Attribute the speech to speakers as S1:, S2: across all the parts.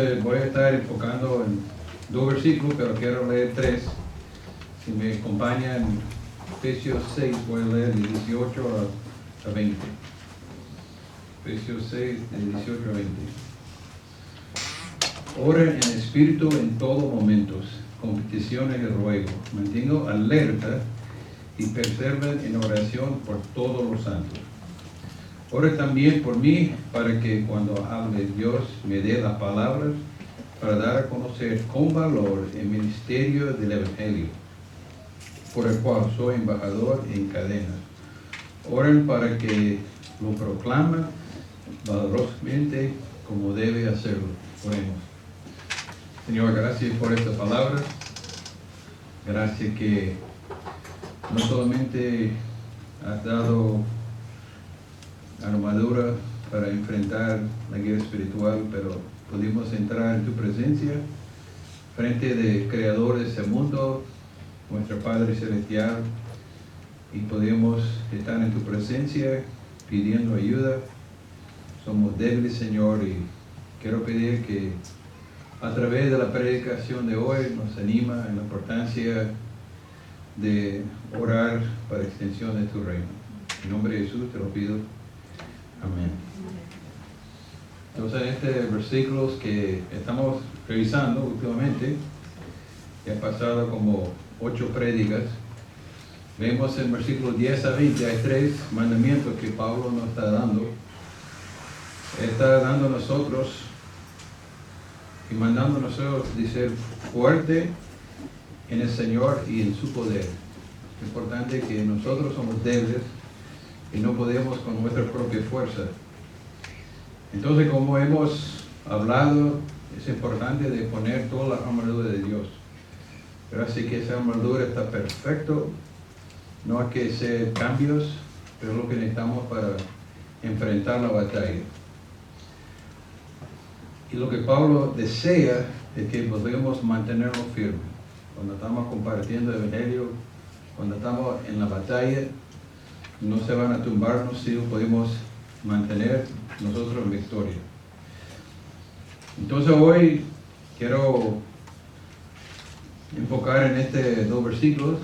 S1: Entonces voy a estar enfocando en 2 versículos, pero quiero leer 3. Si me acompañan, Efesios 6, voy a leer de 18 a 20. Efesios 6, de 18 a 20. Oren en espíritu en todos momentos, con peticiones y ruego. Mantengo alerta y perseveren en oración por todos los santos. Ore también por mí, para que cuando hable Dios me dé las palabras para dar a conocer con valor el ministerio del Evangelio, por el cual soy embajador en cadenas. Oren para que lo proclame valorosamente como debe hacerlo. Oremos. Señor, gracias por esta palabra. Gracias que no solamente has dado armadura para enfrentar la guerra espiritual, pero pudimos entrar en tu presencia frente de creador de este mundo, nuestro Padre Celestial, y podemos estar en tu presencia pidiendo ayuda. Somos débiles, Señor, y quiero pedir que a través de la predicación de hoy nos anima en la importancia de orar para extensión de tu reino. En nombre de Jesús te lo pido. Amén. Entonces, estos versículos que estamos revisando últimamente, que han pasado como 8 prédicas, vemos en versículos 10 a 20, hay 3 mandamientos que Pablo nos está dando. Está dando a nosotros y mandando a nosotros de ser fuerte en el Señor y en su poder. Es importante que nosotros somos débiles y no podemos con nuestra propia fuerza. Entonces, como hemos hablado, es importante de poner toda la armadura de Dios. Pero así que esa armadura está perfecto, no hay que hacer cambios, pero es lo que necesitamos para enfrentar la batalla. Y lo que Pablo desea es que podamos mantenernos firmes. Cuando estamos compartiendo el Evangelio, cuando estamos en la batalla, no se van a tumbarnos si podemos mantener nosotros en victoria. Entonces hoy quiero enfocar en estos 2 versículos.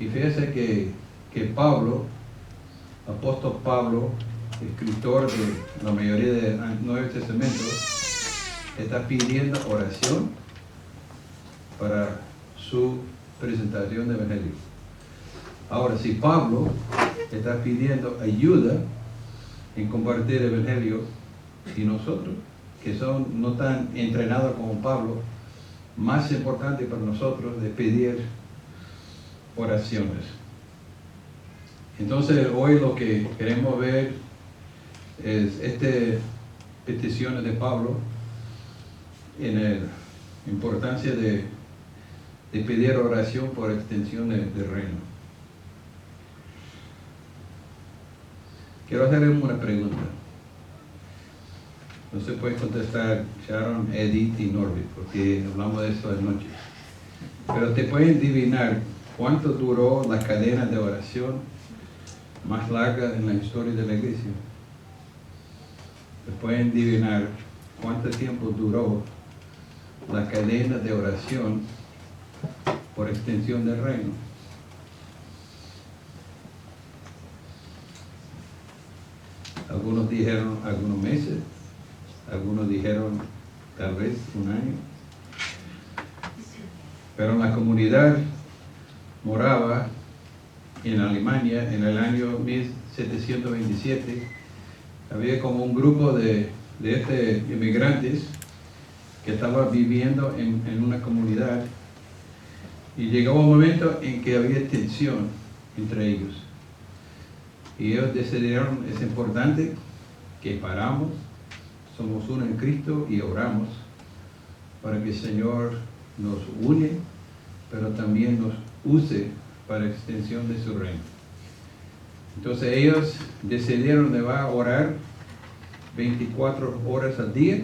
S1: Y fíjense que Pablo, apóstol Pablo, escritor de la mayoría del Nuevo Testamento, está pidiendo oración para su presentación de Evangelio. Ahora, si Pablo está pidiendo ayuda en compartir el Evangelio, y nosotros, que son no tan entrenados como Pablo, más importante para nosotros es pedir oraciones. Entonces, hoy lo que queremos ver es estas peticiones de Pablo en la importancia de pedir oración por extensión del reino. Quiero hacerle una pregunta. No se puede contestar Sharon, Edith y Norbert, porque hablamos de eso anoche. Pero te pueden adivinar cuánto duró la cadena de oración más larga en la historia de la iglesia. Te pueden adivinar cuánto tiempo duró la cadena de oración por extensión del reino. Algunos dijeron algunos meses, algunos dijeron tal vez un año. Pero en la comunidad moraba en Alemania en el año 1727. Había como un grupo de inmigrantes que estaban viviendo en una comunidad, y llegó un momento en que había tensión entre ellos. Y ellos decidieron, es importante que paramos, somos uno en Cristo y oramos para que el Señor nos une, pero también nos use para extensión de su reino. Entonces ellos decidieron de va a orar 24 horas al día,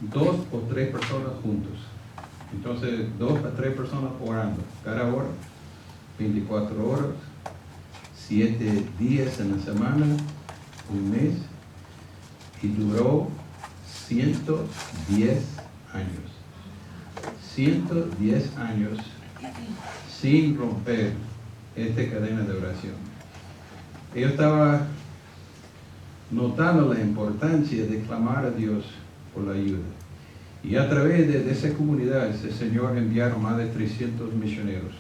S1: 2 o 3 personas juntos. Entonces 2 a 3 personas orando cada hora, 24 horas, 7 días en la semana, un mes, y duró 110 años. 110 años sin romper esta cadena de oración. Ellos estaban notando la importancia de clamar a Dios por la ayuda. Y a través de esa comunidad, el Señor enviaron más de 300 misioneros.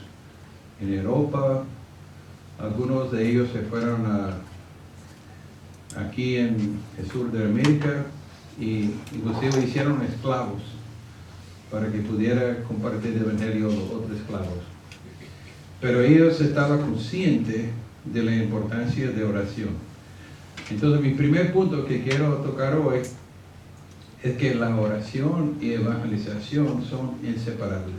S1: En Europa, algunos de ellos se fueron aquí en el sur de América y inclusive hicieron esclavos para que pudiera compartir el evangelio a los otros esclavos. Pero ellos estaban conscientes de la importancia de oración. Entonces mi primer punto que quiero tocar hoy es que la oración y evangelización son inseparables.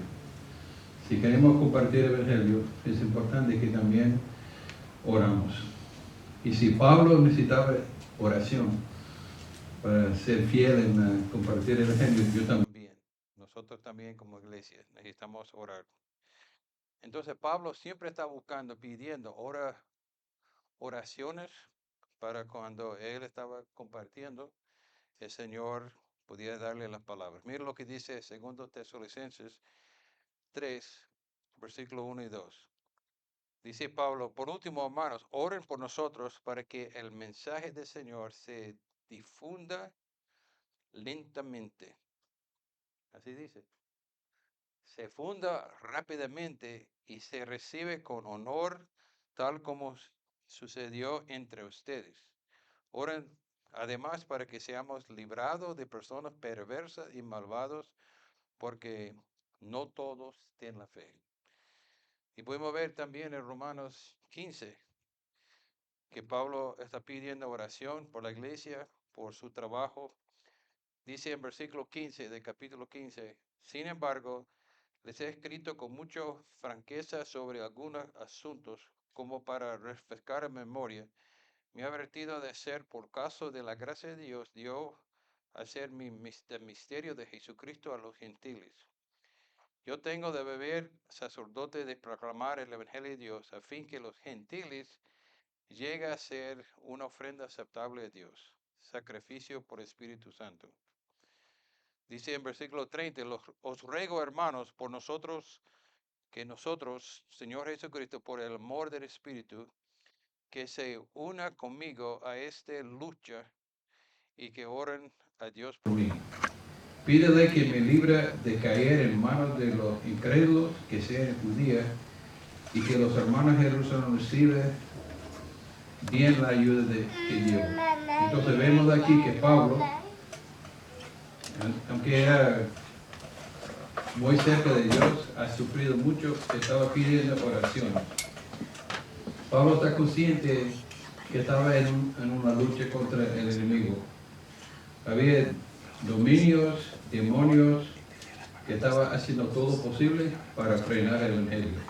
S1: Si queremos compartir el evangelio, es importante que también oramos. Y si Pablo necesitaba oración para ser fiel en compartir el evangelio, yo también. Nosotros también como iglesia necesitamos orar. Entonces Pablo siempre está buscando, pidiendo oraciones para cuando él estaba compartiendo, el Señor pudiera darle las palabras. Mira lo que dice 2 Tesalonicenses 3, versículo 1 y 2. Dice Pablo, por último, hermanos, oren por nosotros para que el mensaje del Señor se difunda lentamente. Así dice. Se funda rápidamente y se recibe con honor, tal como sucedió entre ustedes. Oren además para que seamos librados de personas perversas y malvados, porque no todos tienen la fe. Y podemos ver también en Romanos 15 que Pablo está pidiendo oración por la iglesia, por su trabajo. Dice en versículo 15 del capítulo 15, sin embargo, les he escrito con mucha franqueza sobre algunos asuntos, como para refrescar en memoria. Me ha advertido de ser, por caso de la gracia de Dios, dio a hacer el misterio de Jesucristo a los gentiles. Yo tengo de beber sacerdote de proclamar el evangelio de Dios, a fin que los gentiles lleguen a ser una ofrenda aceptable a Dios, sacrificio por Espíritu Santo. Dice en versículo 30, os ruego, hermanos, por nosotros, que nosotros, Señor Jesucristo, por el amor del Espíritu, que se una conmigo a esta lucha y que oren a Dios por mí. Pídele que me libre de caer en manos de los incrédulos que sean judíos y que los hermanos de Jerusalén reciban bien la ayuda que llevo. Entonces vemos aquí que Pablo, aunque era muy cerca de Dios, ha sufrido mucho, estaba pidiendo oración. Pablo está consciente que estaba en una lucha contra el enemigo. Había dominios, demonios, que estaban haciendo todo posible para frenar el evangelio.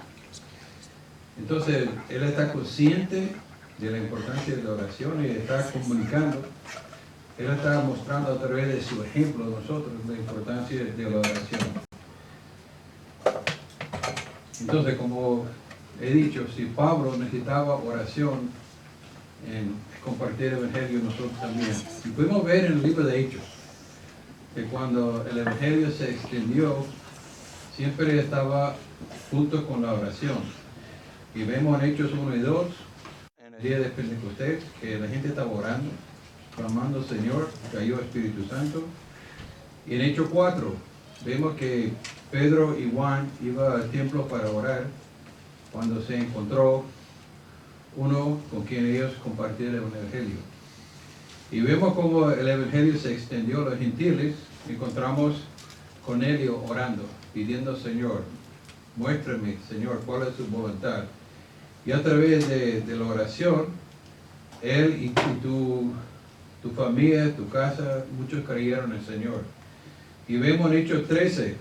S1: Entonces, él está consciente de la importancia de la oración y está comunicando. Él está mostrando a través de su ejemplo a nosotros la importancia de la oración. Entonces, como he dicho, si Pablo necesitaba oración en compartir el evangelio, nosotros también. Y podemos ver en el libro de Hechos que cuando el evangelio se extendió, siempre estaba junto con la oración. Y vemos en Hechos 1 y 2, en el día de Pentecostés, que la gente estaba orando, clamando al Señor, cayó el Espíritu Santo. Y en Hechos 4, vemos que Pedro y Juan iban al templo para orar, cuando se encontró uno con quien ellos compartieron el evangelio. Y vemos cómo el evangelio se extendió a los gentiles. Encontramos Cornelio orando, pidiendo al Señor, muéstrame, Señor, cuál es su voluntad. Y a través de la oración, él y tu familia, tu casa, muchos creyeron en el Señor. Y vemos en Hechos 13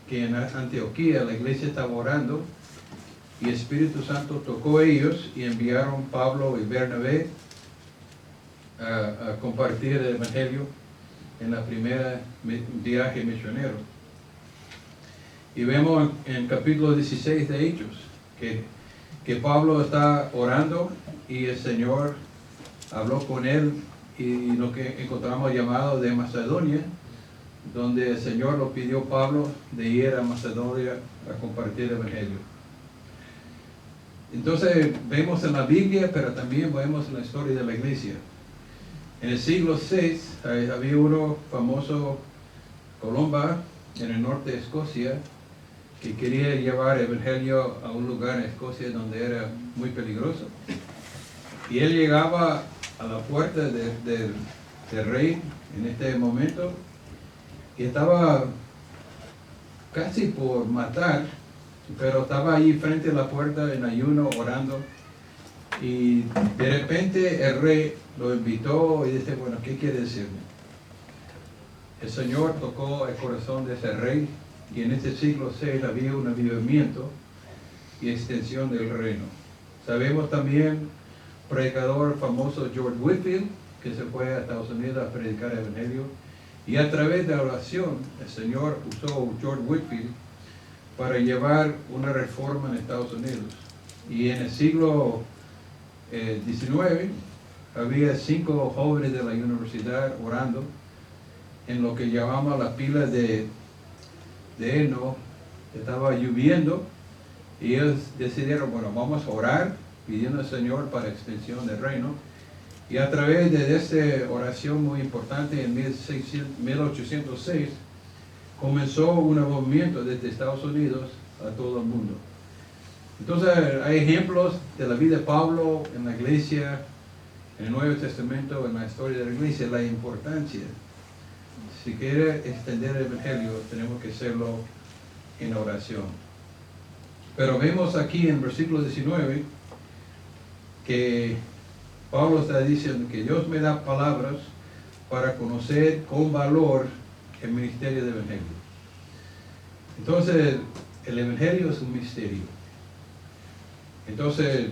S1: que en Antioquía la iglesia estaba orando y el Espíritu Santo tocó a ellos y enviaron Pablo y Bernabé a compartir el evangelio en la primera viaje misionero. Y vemos en capítulo 16 de Hechos que Pablo está orando y el Señor habló con él y lo que encontramos llamado de Macedonia, donde el Señor lo pidió a Pablo de ir a Macedonia a compartir el Evangelio. Entonces vemos en la Biblia, pero también vemos en la historia de la iglesia. En el siglo VI había uno famoso, Columba, en el norte de Escocia, que quería llevar el Evangelio a un lugar en Escocia donde era muy peligroso. Y él llegaba a la puerta del rey en este momento y estaba casi por matar, pero estaba ahí frente a la puerta en ayuno orando, y de repente el rey lo invitó y dice, bueno, ¿qué quiere decirme? El Señor tocó el corazón de ese rey, y en este siglo VI había un avivamiento y extensión del reino. Sabemos también predicador famoso George Whitefield, que se fue a Estados Unidos a predicar el Evangelio, y a través de la oración el Señor usó George Whitefield para llevar una reforma en Estados Unidos. Y en el siglo XIX había 5 jóvenes de la universidad orando en lo que llamamos la pila de heno. Estaba lloviendo y ellos decidieron, bueno, vamos a orar pidiendo al Señor para extensión del reino. Y a través de esta oración muy importante en 1806 comenzó un movimiento desde Estados Unidos a todo el mundo. Entonces hay ejemplos de la vida de Pablo en la iglesia, en el Nuevo Testamento, en la historia de la iglesia, la importancia. Si quiere extender el Evangelio, tenemos que hacerlo en oración. Pero vemos aquí en versículo 19 que Pablo está diciendo que Dios me da palabras para conocer con valor el ministerio del Evangelio. Entonces, el Evangelio es un misterio. Entonces,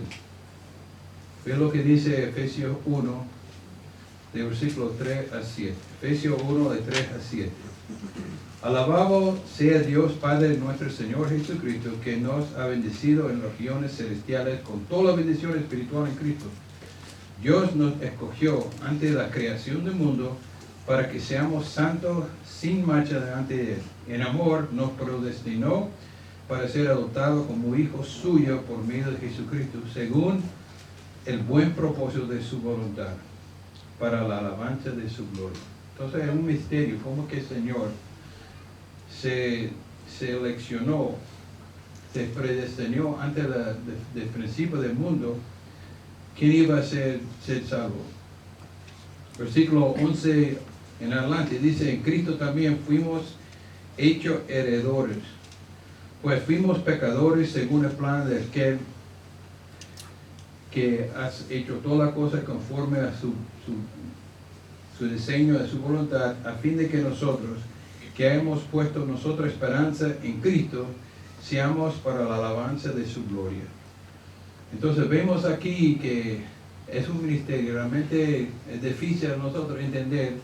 S1: ve lo que dice Efesios 1, de versículos 3 a 7. Efesios 1, de 3 a 7. Alabado sea Dios Padre de nuestro Señor Jesucristo, que nos ha bendecido en las regiones celestiales con toda la bendición espiritual en Cristo. Dios nos escogió antes de la creación del mundo para que seamos santos sin mancha delante de Él. En amor nos predestinó para ser adoptados como hijos suyos por medio de Jesucristo, según el buen propósito de su voluntad, para la alabanza de su gloria. Entonces es un misterio cómo que el Señor se seleccionó, se predestinó antes del principio del mundo quién iba a ser salvo. Versículo 11 en adelante dice, en Cristo también fuimos hechos heredores, pues fuimos pecadores según el plan de aquel que has hecho toda la cosa conforme a su diseño, a su voluntad, a fin de que nosotros, que hemos puesto nosotros esperanza en Cristo, seamos para la alabanza de su gloria. Entonces vemos aquí que es un ministerio, realmente es difícil a nosotros entender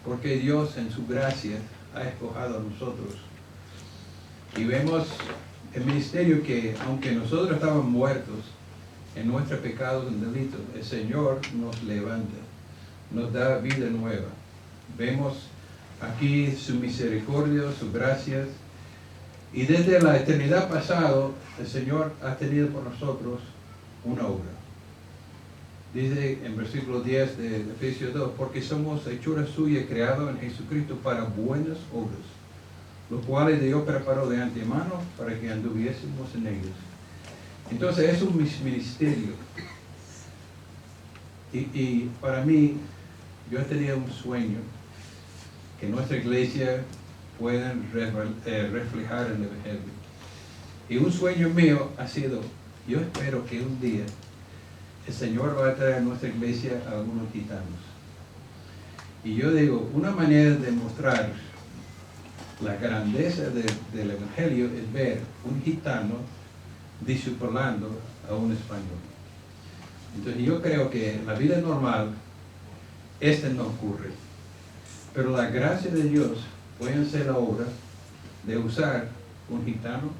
S1: por qué Dios en su gracia ha escogido a nosotros. Y vemos el ministerio que, aunque nosotros estábamos muertos en nuestros pecados y delitos, el Señor nos levanta, nos da vida nueva. Vemos aquí su misericordia, su gracia, y desde la eternidad pasada el Señor ha tenido por nosotros una obra. Dice en versículo 10 de Efesios 2, porque somos hechura suya, creados en Jesucristo para buenas obras, los cuales Dios preparó de antemano para que anduviésemos en ellos. Entonces es un ministerio. Y para mí, yo tenía un sueño que nuestra iglesia pueda reflejar el Evangelio. Y un sueño mío ha sido, yo espero que un día el Señor va a traer a nuestra iglesia a algunos gitanos. Y yo digo, una manera de mostrar la grandeza del Evangelio es ver un gitano discipulando a un español. Entonces yo creo que en la vida normal no ocurre. Pero la gracia de Dios puede ser la obra de usar un gitano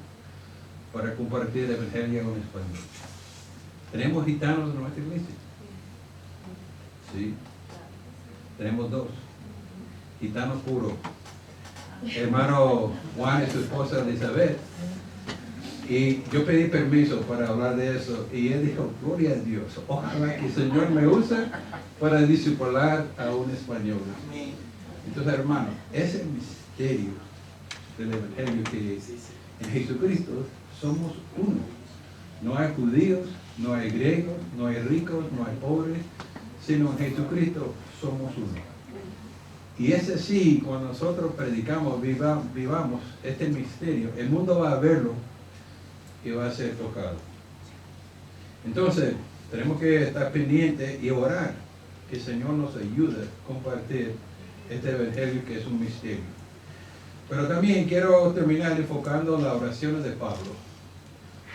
S1: para compartir el Evangelio a un español. ¿Tenemos gitanos en nuestra iglesia? Sí. Tenemos 2. Gitano puro. hermano Juan y su esposa Elizabeth. Y yo pedí permiso para hablar de eso. Y él dijo, gloria a Dios, ojalá que el Señor me use para discipular a un español. Entonces, hermano, ese misterio del Evangelio que en Jesucristo somos uno. No hay judíos, no hay griegos, no hay ricos, no hay pobres, sino en Jesucristo somos uno. Y ese sí, cuando nosotros predicamos, vivamos este misterio, el mundo va a verlo y va a ser tocado. Entonces, tenemos que estar pendientes y orar que el Señor nos ayude a compartir este evangelio que es un misterio. Pero también quiero terminar enfocando las oraciones de Pablo.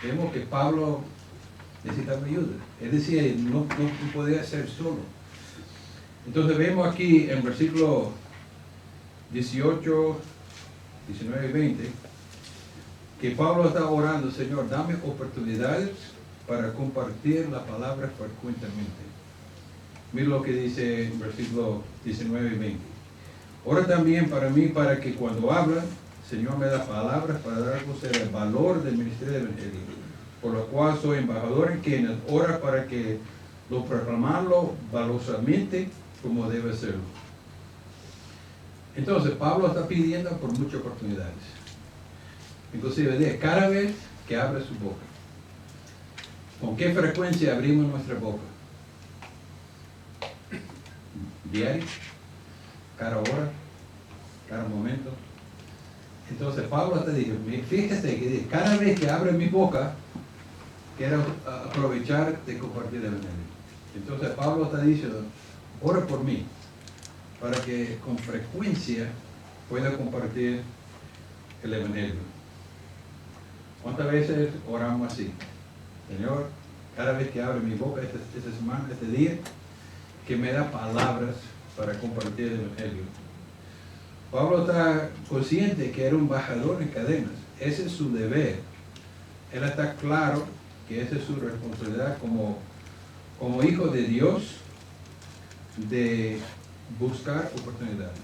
S1: Vemos que Pablo necesitaba ayuda. Él decía, no podía ser solo. Entonces vemos aquí en versículo 18, 19 y 20, que Pablo está orando, Señor, dame oportunidades para compartir la palabra frecuentemente. Mira lo que dice en versículo 19 y 20. Ora también para mí, para que cuando habla, Señor me da palabras para dar a conocer el valor del ministerio del Evangelio, por lo cual soy embajador en quienes ora para que lo proclamarlo valorosamente como debe serlo. Entonces, Pablo está pidiendo por muchas oportunidades. Inclusive, cada vez que abre su boca, ¿con qué frecuencia abrimos nuestra boca? ¿Diario? ¿Cada hora? ¿Cada momento? Entonces, Pablo te dice, fíjese que cada vez que abre mi boca, quiero aprovechar de compartir el Evangelio. Entonces, Pablo está diciendo, ora por mí, para que con frecuencia pueda compartir el Evangelio. ¿Cuántas veces oramos así? Señor, cada vez que abre mi boca esta semana, este día, que me da palabras para compartir el Evangelio. Pablo está consciente que era un embajador en cadenas. Ese es su deber. Él está claro que esa es su responsabilidad como hijo de Dios, de buscar oportunidades.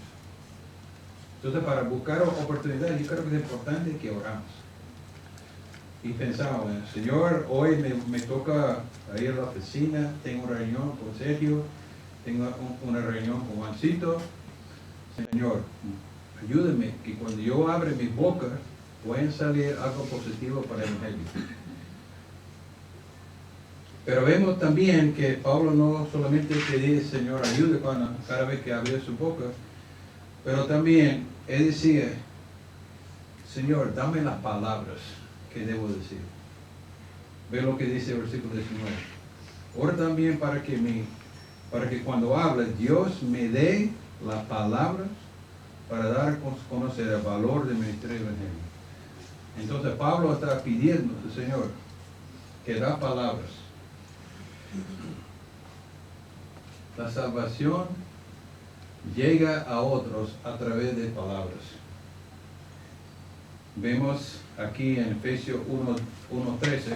S1: Entonces, para buscar oportunidades, yo creo que es importante que oramos. Y pensamos, Señor, hoy me toca ir a la oficina, tengo una reunión con Sergio, tengo una reunión con Juancito. Señor, ayúdame que cuando yo abra mi boca, pueda salir algo positivo para el Evangelio. Pero vemos también que Pablo no solamente pedía, Señor, ayude cada vez que abría su boca, pero también él decía, Señor, dame las palabras que debo decir. Ve lo que dice el versículo 19. Ora también para que cuando hable, Dios me dé las palabras para dar a conocer el valor del ministerio del Evangelio. Entonces Pablo está pidiendo al Señor que da palabras. La salvación llega a otros a través de palabras. Vemos aquí en Efesios 1:13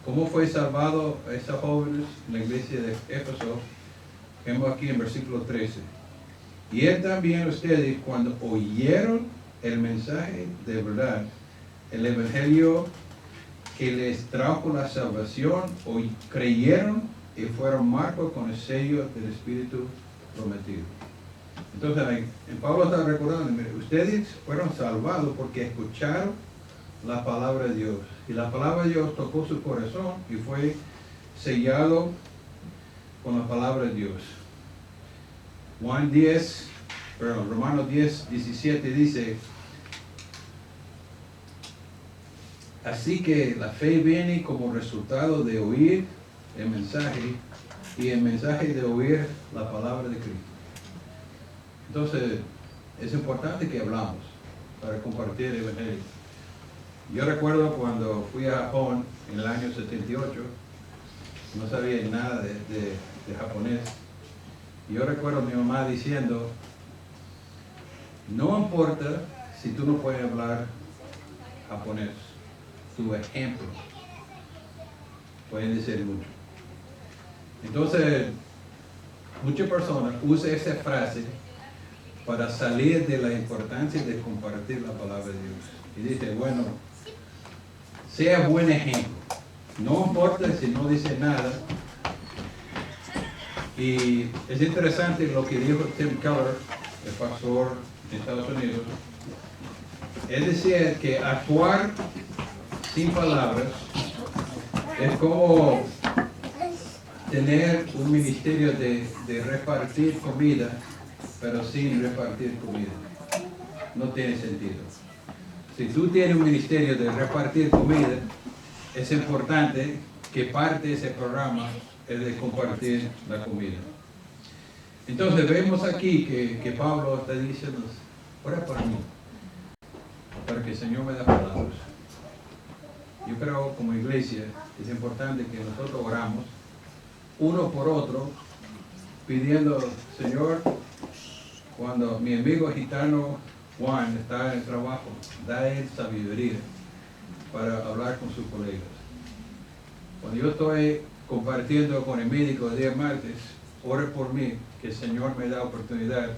S1: cómo fue salvado a estos jóvenes en la iglesia de Éfeso. Vemos aquí en versículo 13. Y él también ustedes, cuando oyeron el mensaje de verdad, el evangelio que les trajo la salvación, hoy creyeron y fueron marcados con el sello del Espíritu prometido. Entonces, Pablo está recordando, ustedes fueron salvados porque escucharon la palabra de Dios. Y la palabra de Dios tocó su corazón y fue sellado con la palabra de Dios. Romanos 10, 17 dice, así que la fe viene como resultado de oír el mensaje y el mensaje de oír la palabra de Cristo. Entonces, es importante que hablamos para compartir el Evangelio. Yo recuerdo cuando fui a Japón en el año 78, no sabía nada de japonés. Yo recuerdo a mi mamá diciendo, no importa si tú no puedes hablar japonés, tu ejemplo puede decir mucho. Entonces, muchas personas usan esa frase para salir de la importancia de compartir la palabra de Dios. Y dice, bueno, sea buen ejemplo. No importa si no dice nada. Y es interesante lo que dijo Tim Keller, el pastor de Estados Unidos. Es decir, que actuar sin palabras es como tener un ministerio de repartir comida, pero sin repartir comida. No tiene sentido. Si tú tienes un ministerio de repartir comida, es importante que parte de ese programa es de compartir la comida. Entonces vemos aquí que Pablo está diciendo, ora por mí, para que el Señor me dé palabras. Yo creo como iglesia es importante que nosotros oramos uno por otro, pidiendo, Señor, cuando mi amigo gitano Juan está en el trabajo, da él sabiduría para hablar con sus colegas. Cuando yo estoy compartiendo con el médico el día martes, ore por mí, que el Señor me da oportunidad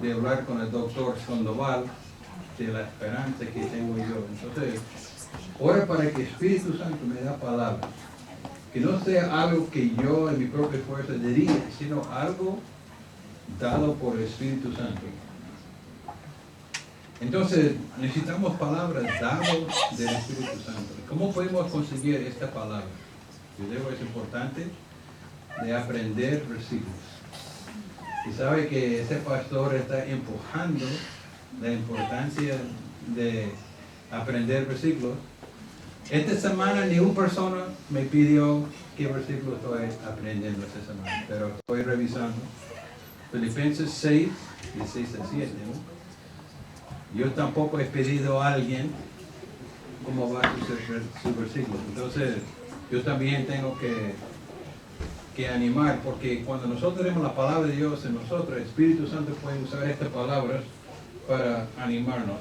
S1: de hablar con el doctor Sandoval de la esperanza que tengo yo. Entonces, ore para que el Espíritu Santo me da palabras. Que no sea algo que yo en mi propia fuerza diría, sino algo dado por el Espíritu Santo. Entonces, necesitamos palabras dadas del Espíritu Santo. ¿Cómo podemos conseguir esta palabra? Yo digo, es importante de aprender versículos. Y sabe que este pastor está empujando la importancia de aprender versículos. Esta semana ni una persona me pidió qué versículo estoy aprendiendo esta semana, pero estoy revisando. Filipenses 6, 16 a 7. ¿No? Yo tampoco he pedido a alguien cómo va su versículo. Entonces, yo también tengo que animar, porque cuando nosotros tenemos la palabra de Dios en nosotros, el Espíritu Santo puede usar estas palabras para animarnos.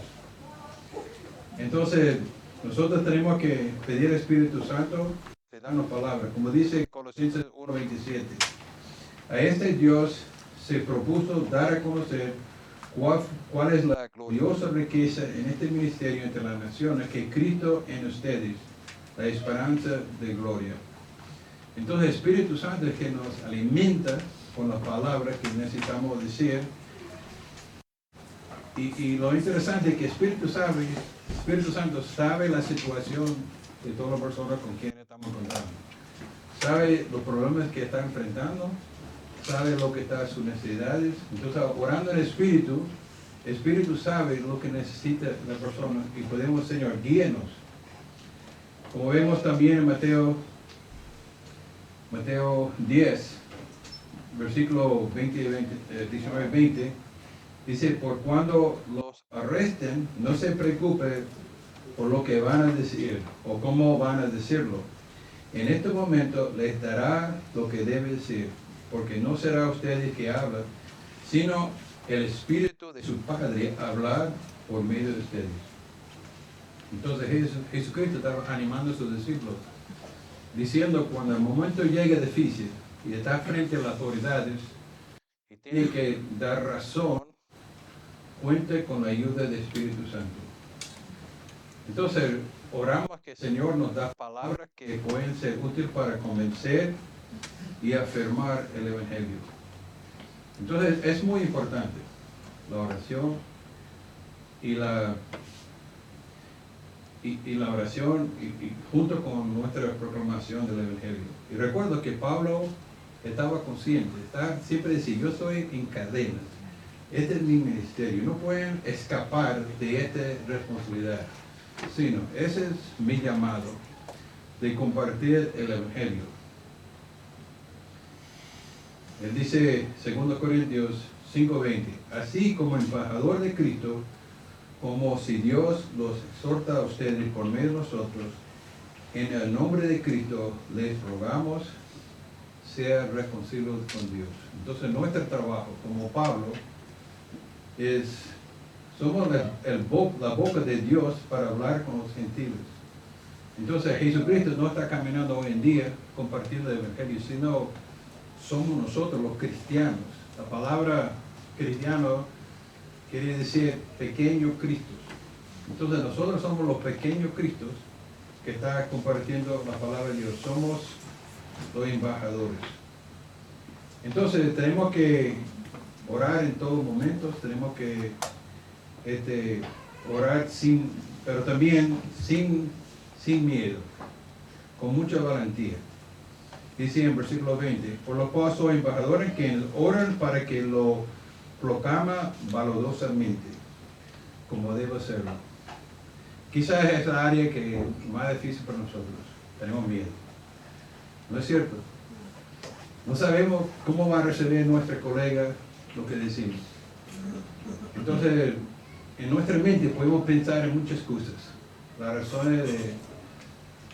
S1: Entonces, nosotros tenemos que pedir al Espíritu Santo de darnos palabras. Como dice Colosenses 1:27, a este Dios se propuso dar a conocer cuál es la gloriosa riqueza en este ministerio entre las naciones, que Cristo en ustedes, la esperanza de gloria. Entonces el Espíritu Santo es que nos alimenta con las palabras que necesitamos decir. Y lo interesante es que el Espíritu Santo sabe la situación de todas las personas con quienes estamos encontrando. Sabe los problemas que están enfrentando, sabe lo que está sus necesidades. Entonces, orando en el Espíritu sabe lo que necesita la persona y podemos, Señor, guíenos. Como vemos también en Mateo 10, versículo 19-20, dice, por cuando los arresten, no se preocupe por lo que van a decir o cómo van a decirlo. En este momento les dará lo que debe decir, porque no será usted el que habla, sino el Espíritu de su Padre hablar por medio de ustedes. Entonces Jesucristo estaba animando a sus discípulos, diciendo, cuando el momento llega difícil y está frente a las autoridades y tiene que dar razón, cuente con la ayuda del Espíritu Santo. Entonces, oramos que el Señor nos da palabras que pueden ser útiles para convencer y afirmar el Evangelio. Entonces, es muy importante la oración y la oración y junto con nuestra proclamación del Evangelio. Y recuerdo que Pablo estaba consciente, siempre decía, yo estoy en cadenas. Este es mi ministerio. No pueden escapar de esta responsabilidad. Sino, ese es mi llamado de compartir el Evangelio. Él dice, 2 Corintios 5:20, así como embajador de Cristo, como si Dios los exhorta a ustedes por medio de nosotros, en el nombre de Cristo les rogamos, sea reconciliados con Dios. Entonces, nuestro trabajo como Pablo somos la boca de Dios para hablar con los gentiles. Entonces Jesucristo no está caminando hoy en día compartiendo el Evangelio, sino somos nosotros los cristianos. La palabra cristiano quiere decir pequeños Cristos. Entonces nosotros somos los pequeños Cristos que está compartiendo la palabra de Dios. Somos los embajadores. Entonces tenemos que orar en todo momento, tenemos que orar pero también sin miedo, con mucha valentía. Dice en versículo 20, por lo cual soy embajadores que oran para que lo proclama valorosamente, como debe hacerlo. Quizás es la área que es más difícil para nosotros. Tenemos miedo. ¿No es cierto? No sabemos cómo va a recibir nuestra colega lo que decimos. Entonces, en nuestra mente podemos pensar en muchas cosas, las razones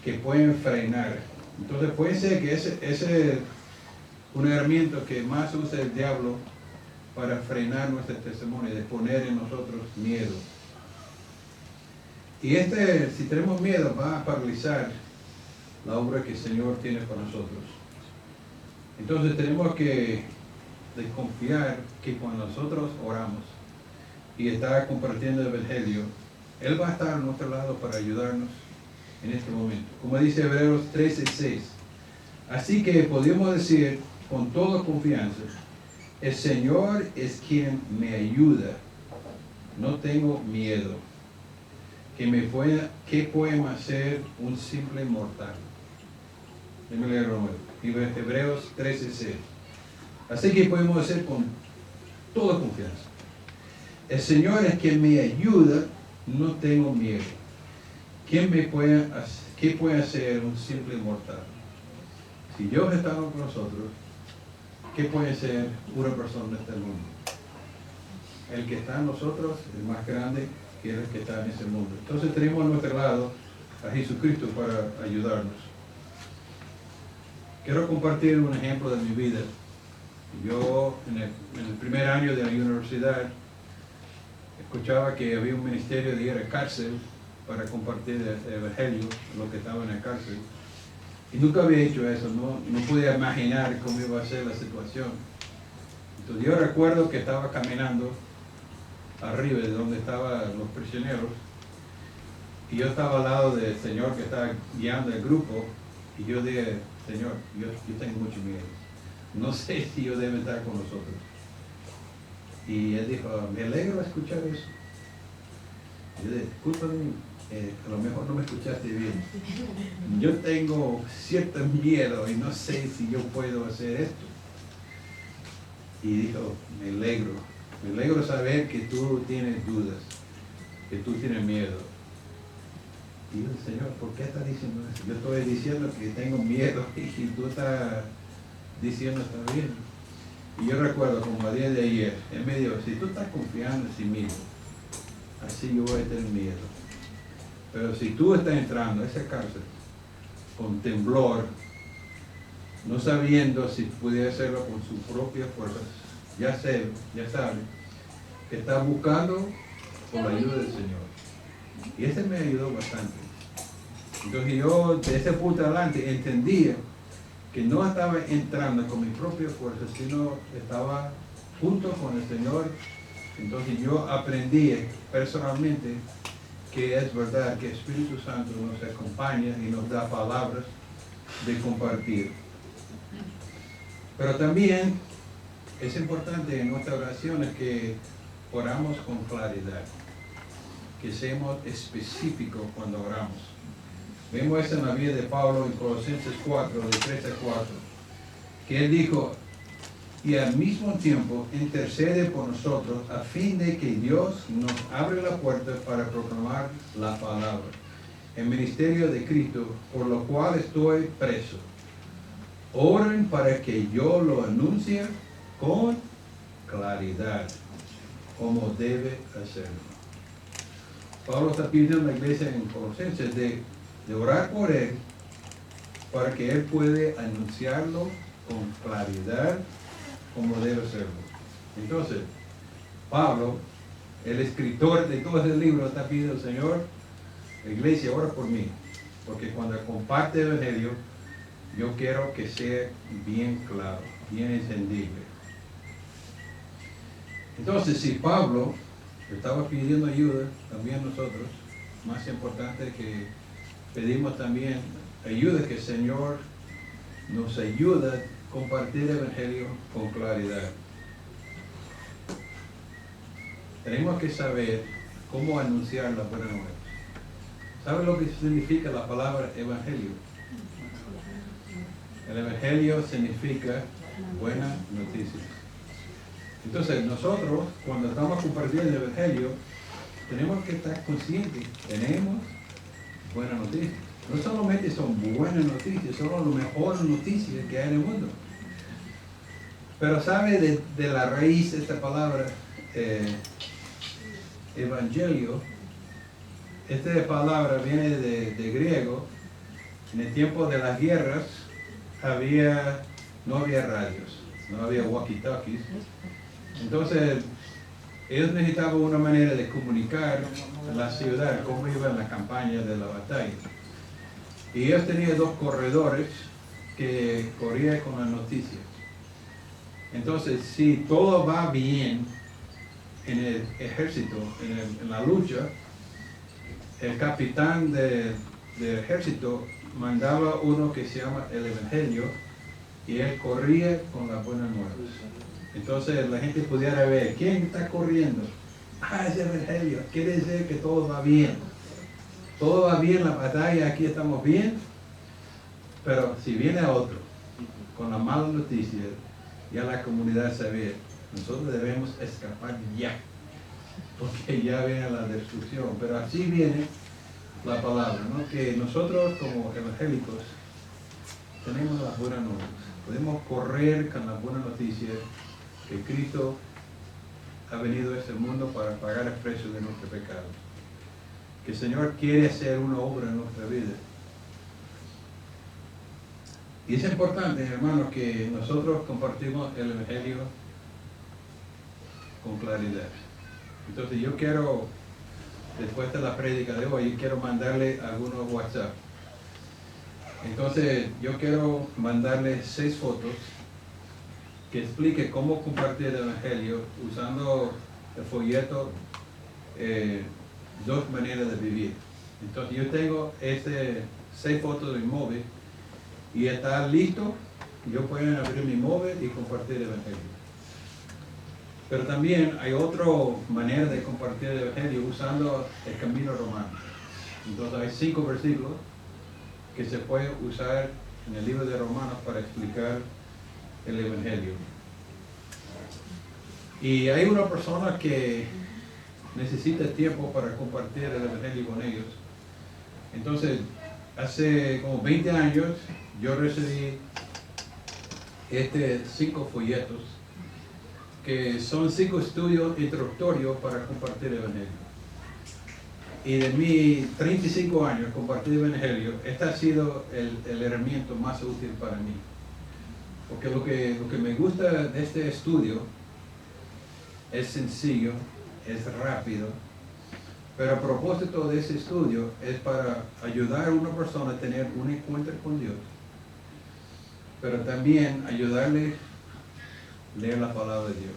S1: que pueden frenar. Entonces puede ser que ese es un herramienta que más usa el diablo para frenar nuestro testimonio, de poner en nosotros miedo. Y si tenemos miedo, va a paralizar la obra que el Señor tiene para nosotros. Entonces tenemos que confiar que cuando nosotros oramos y está compartiendo el Evangelio, Él va a estar a nuestro lado para ayudarnos en este momento. Como dice Hebreos 13:6. Así que podemos decir con toda confianza, el Señor es quien me ayuda. No tengo miedo. ¿Qué puede hacer un simple mortal? Déjame leer de nuevo. Hebreos 13:6. Así que podemos decir con toda confianza, el Señor es quien me ayuda, no tengo miedo. ¿Qué puede hacer un simple mortal? Si Dios está con nosotros, ¿qué puede ser una persona de este mundo? El que está en nosotros es más grande que el que está en ese mundo. Entonces tenemos a nuestro lado a Jesucristo para ayudarnos. Quiero compartir un ejemplo de mi vida. Yo en el primer año de la universidad escuchaba que había un ministerio de ir a la cárcel para compartir el Evangelio, lo que estaba en la cárcel. Y nunca había hecho eso, no podía imaginar cómo iba a ser la situación. Entonces yo recuerdo que estaba caminando arriba de donde estaban los prisioneros y yo estaba al lado del Señor que estaba guiando el grupo y yo dije, Señor, yo tengo mucho miedo. No sé si yo debo estar con nosotros. Y Él dijo, me alegro escuchar eso. Yo dije, discúlpame, a lo mejor no me escuchaste bien. Yo tengo cierto miedo y no sé si yo puedo hacer esto. Y dijo, me alegro saber que tú tienes dudas, que tú tienes miedo. Y yo, Señor, ¿por qué estás diciendo eso? Yo estoy diciendo que tengo miedo y tú estás diciendo está bien. Y yo recuerdo como a día de ayer, Él me dijo, si tú estás confiando en mí, así yo voy a tener miedo. Pero si tú estás entrando a esa cárcel con temblor, no sabiendo si pudiera hacerlo con sus propias fuerzas, ya sabe que está buscando por la ayuda del Señor. Y ese me ayudó bastante. Entonces yo de ese punto adelante entendía que no estaba entrando con mi propia fuerza, sino estaba junto con el Señor. Entonces yo aprendí personalmente que es verdad que el Espíritu Santo nos acompaña y nos da palabras de compartir. Pero también es importante en nuestras oraciones que oramos con claridad, que seamos específicos cuando oramos. Vemos eso en la vida de Pablo en Colosenses 4, de 3 a 4, que él dijo, y al mismo tiempo intercede por nosotros a fin de que Dios nos abre la puerta para proclamar la palabra, el ministerio de Cristo, por lo cual estoy preso. Oren para que yo lo anuncie con claridad, como debe hacerlo. Pablo está pidiendo a la iglesia en Colosenses de orar por él para que él pueda anunciarlo con claridad como debe hacerlo. Entonces, Pablo, el escritor de todo ese libro, está pidiendo al Señor, la iglesia, ora por mí, porque cuando comparte el Evangelio, yo quiero que sea bien claro, bien entendible. Entonces, si Pablo Estaba pidiendo ayuda también nosotros. Más importante que pedimos también ayuda, que el Señor nos ayuda a compartir el Evangelio con claridad. Tenemos que saber cómo anunciar la buena nueva. ¿Sabe lo que significa la palabra evangelio? El evangelio significa buena noticia. Entonces nosotros, cuando estamos compartiendo el evangelio, tenemos que estar conscientes, tenemos buena noticia. No solamente son buenas noticias, son las mejores noticias que hay en el mundo. Pero sabe de la raíz de esta palabra, evangelio. Esta palabra viene de griego. En el tiempo de las guerras no había radios, no había walkie-talkies. Entonces ellos necesitaban una manera de comunicar a la ciudad cómo iba en la campaña de la batalla. Y ellos tenían dos corredores que corrían con las noticias. Entonces, si todo va bien en el ejército, en la lucha, el capitán del ejército mandaba uno que se llama el evangelio, y él corría con las buenas nuevas. Entonces la gente pudiera ver quién está corriendo. Ah, es el evangelio. Quiere decir que todo va bien. Todo va bien, la batalla, aquí estamos bien. Pero si viene otro con la mala noticia, ya la comunidad sabe, nosotros debemos escapar ya, porque ya viene la destrucción. Pero así viene la palabra, ¿no? Que nosotros como evangélicos tenemos las buenas nuevas. Podemos correr con las buenas noticias que Cristo ha venido a este mundo para pagar el precio de nuestro pecado. Que el Señor quiere hacer una obra en nuestra vida. Y es importante, hermanos, que nosotros compartimos el evangelio con claridad. Entonces yo quiero, después de la prédica de hoy, quiero mandarle algunos WhatsApp. Entonces yo quiero mandarle 6 fotos que explique cómo compartir el evangelio usando el folleto, 2 maneras de vivir. Entonces yo tengo 6 fotos de mi móvil y está listo. Yo puedo abrir mi móvil y compartir el evangelio. Pero también hay otra manera de compartir el evangelio usando el camino romano. Entonces hay 5 versículos que se pueden usar en el libro de Romanos para explicar el evangelio. Y hay una persona que necesita tiempo para compartir el evangelio con ellos. Entonces, hace como 20 años yo recibí 5 folletos que son 5 estudios introductorios para compartir el evangelio. Y de mis 35 años compartir el evangelio, este ha sido el herramienta más útil para mí. Porque lo que me gusta de este estudio es sencillo, es rápido, pero a propósito de ese estudio es para ayudar a una persona a tener un encuentro con Dios, pero también ayudarle a leer la palabra de Dios.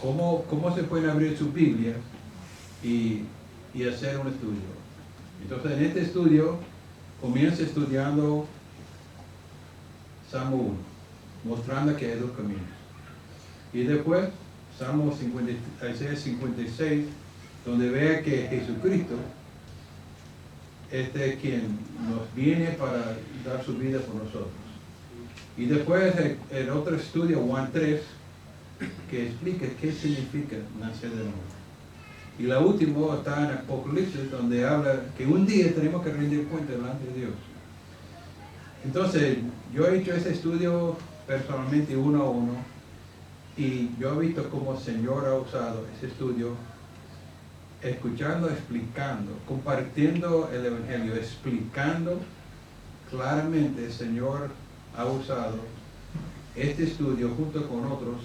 S1: ¿Cómo se puede abrir su Biblia y hacer un estudio? Entonces en este estudio comienza estudiando Salmo 1, mostrando que hay 2 caminos. Y después Salmo 56, donde vea que Jesucristo es quien nos viene para dar su vida por nosotros. Y después el otro estudio, Juan 3, que explica qué significa nacer de nuevo. Y la última está en Apocalipsis, donde habla que un día tenemos que rendir cuenta delante de Dios. Entonces, yo he hecho ese estudio personalmente 1 a 1, y yo he visto cómo el Señor ha usado ese estudio, escuchando, explicando, compartiendo el evangelio, explicando claramente. El Señor ha usado este estudio junto con otros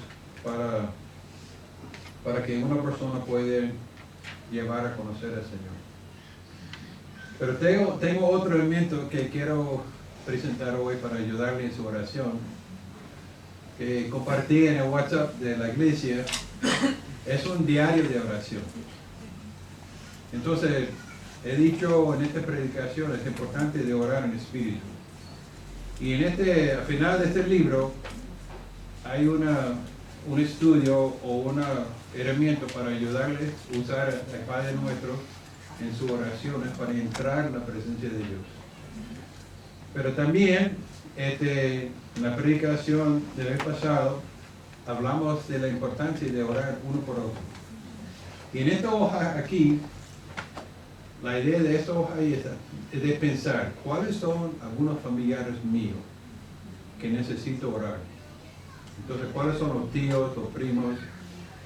S1: para que una persona pueda llevar a conocer al Señor. Pero tengo otro elemento que quiero presentar hoy para ayudarle en su oración. Compartí en el WhatsApp de la iglesia es un diario de oración. Entonces, he dicho en esta predicación, es importante de orar en espíritu. Y al final de este libro, hay un estudio o una herramienta para ayudarles a usar el Padre Nuestro en sus oraciones para entrar en la presencia de Dios. Pero también, en la predicación del mes pasado, hablamos de la importancia de orar uno por otro. Y en esta hoja aquí, la idea de esta hoja ahí es de pensar cuáles son algunos familiares míos que necesito orar. Entonces, ¿cuáles son los tíos, los primos?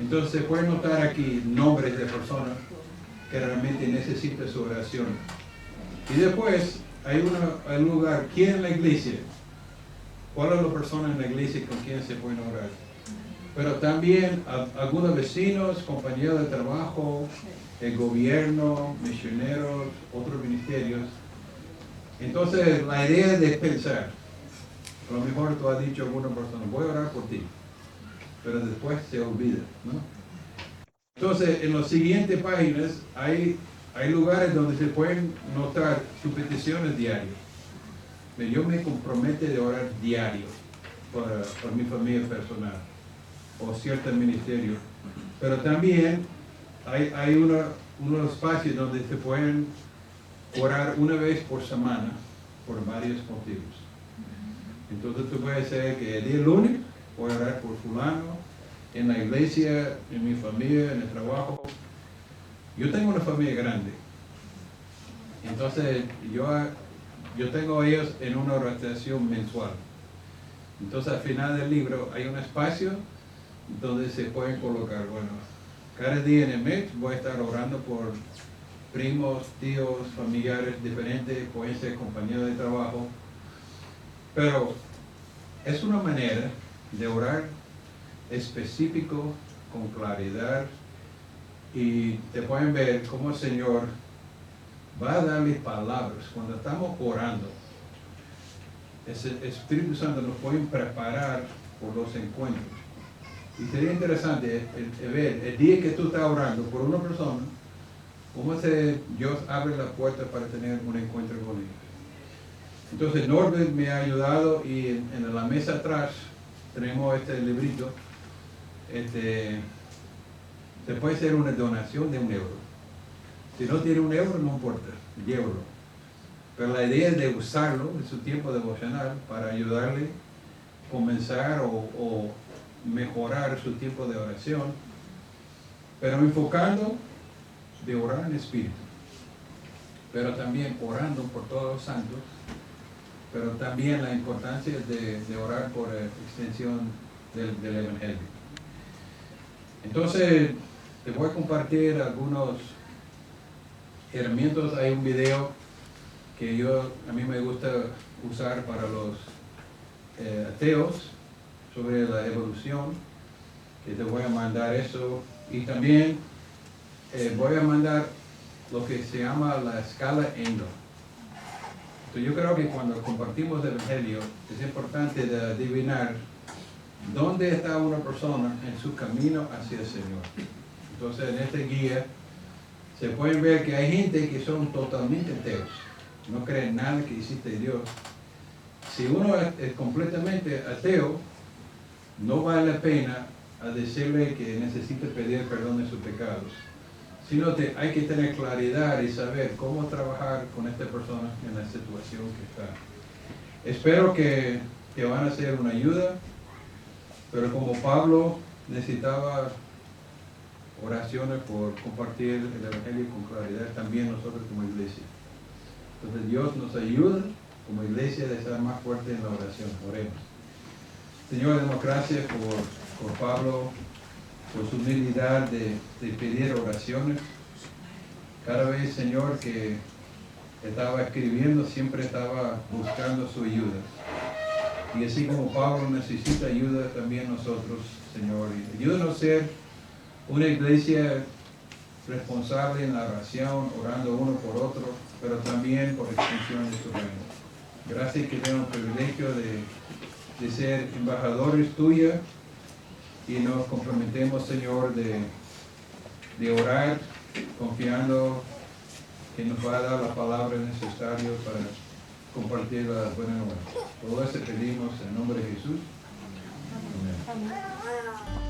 S1: Entonces, se pueden notar aquí nombres de personas que realmente necesitan su oración. Y después, hay un lugar, ¿quién en la iglesia? ¿Cuáles son las personas en la iglesia con quien se pueden orar? Pero también algunos vecinos, compañeros de trabajo, el gobierno, misioneros, otros ministerios. Entonces, la idea es de pensar. A lo mejor tú has dicho a alguna persona, voy a orar por ti, pero después se olvida, ¿no? Entonces, en las siguientes páginas hay lugares donde se pueden notar sus peticiones diarias. Yo me comprometo de orar diario por mi familia personal o cierto ministerio. Pero también hay unos espacios donde se pueden orar una vez por semana por varios motivos. Entonces tú puedes decir que el día lunes voy a orar por fulano, en la iglesia, en mi familia, en el trabajo. Yo tengo una familia grande. Entonces yo tengo a ellos en una rotación mensual. Entonces al final del libro hay un espacio donde se pueden colocar, bueno, cada día en el mes voy a estar orando por primos, tíos, familiares diferentes, pueden ser compañeros de trabajo. Pero es una manera de orar específico, con claridad, y te pueden ver cómo el Señor va a darles palabras. Cuando estamos orando, el Espíritu Santo nos puede preparar por los encuentros. Y sería interesante ver el día que tú estás orando por una persona, cómo Dios abre la puerta para tener un encuentro con él. Entonces Norbert me ha ayudado y en la mesa atrás tenemos este librito. Se puede hacer una donación de €1. Si no tiene €1, no importa, llévalo. Pero la idea es de usarlo en su tiempo devocional para ayudarle a comenzar o mejorar su tiempo de oración, pero enfocando de orar en espíritu, pero también orando por todos los santos, pero también la importancia de orar por extensión del Evangelio. Entonces, te voy a compartir algunos herramientas. Hay un video que a mí me gusta usar para los ateos sobre la evolución, que te voy a mandar eso. Y también voy a mandar lo que se llama la escala Engel. Yo creo que cuando compartimos el Evangelio es importante de adivinar dónde está una persona en su camino hacia el Señor. Entonces en esta guía se pueden ver que hay gente que son totalmente ateos, no creen nada que existe Dios. Si uno es completamente ateo, no vale la pena a decirle que necesita pedir perdón de sus pecados, sino hay que tener claridad y saber cómo trabajar con esta persona en la situación que está. Espero que van a ser una ayuda, pero como Pablo necesitaba oraciones por compartir el Evangelio con claridad, también nosotros como iglesia. Entonces Dios nos ayuda como iglesia de estar más fuerte en la oración. Oremos. Señor, damos gracias por Pablo, por su humildad de pedir oraciones. Cada vez, Señor, que estaba escribiendo, siempre estaba buscando su ayuda. Y así como Pablo necesita ayuda, también nosotros, Señor. Y ayúdanos a ser una iglesia responsable en la oración, orando uno por otro, pero también por extensión de su reino. Gracias que tenemos el privilegio de ser embajadores tuyos y nos comprometemos, Señor, de de orar, confiando que nos va a dar la palabra necesaria para compartir la buena nueva. Todo esto pedimos en nombre de Jesús. Amén.